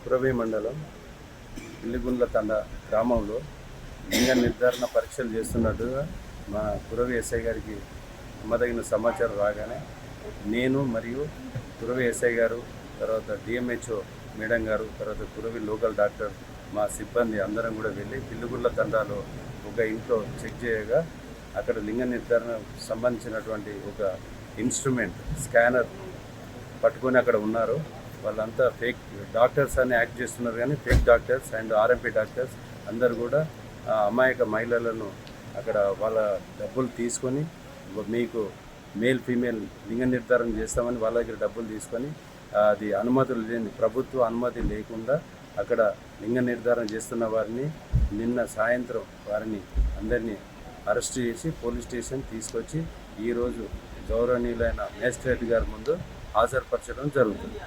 కురవి మండలం పిల్లిగుండ్ల తండ గ్రామంలో లింగ నిర్ధారణ పరీక్షలు చేస్తున్నట్టుగా మా కురవి ఎస్ఐ గారికి నమ్మదగిన సమాచారం రాగానే నేను మరియు కురవి ఎస్ఐ గారు, తర్వాత డిఎంహెచ్ఓ మేడం గారు, తర్వాత కురవి లోకల్ డాక్టర్, మా సిబ్బంది అందరం కూడా వెళ్ళి పిల్లిగుండ్ల తండాలో ఒక ఇంట్లో చెక్ చేయగా అక్కడ లింగ నిర్ధారణ సంబంధించినటువంటి ఒక ఇన్స్ట్రుమెంట్ స్కానర్ పట్టుకొని అక్కడ ఉన్నారు. వాళ్ళంతా ఫేక్ డాక్టర్స్ అని యాక్ట్ చేస్తున్నారు, కానీ fake doctors and RMP doctors అందరు కూడా అమాయక మహిళలను అక్కడ వాళ్ళ డబ్బులు తీసుకొని మీకు మేల్ ఫీమేల్ లింగ నిర్ధారణ చేస్తామని వాళ్ళ దగ్గర డబ్బులు తీసుకొని అది అనుమతులు లేని ప్రభుత్వ అనుమతి లేకుండా అక్కడ లింగ నిర్ధారణ చేస్తున్న వారిని నిన్న సాయంత్రం వారిని అందరినీ అరెస్ట్ చేసి పోలీస్ స్టేషన్ తీసుకొచ్చి ఈరోజు గౌరవనీయులైన మేజిస్ట్రేట్ గారి ముందు హాజరుపరచడం జరుగుతుంది.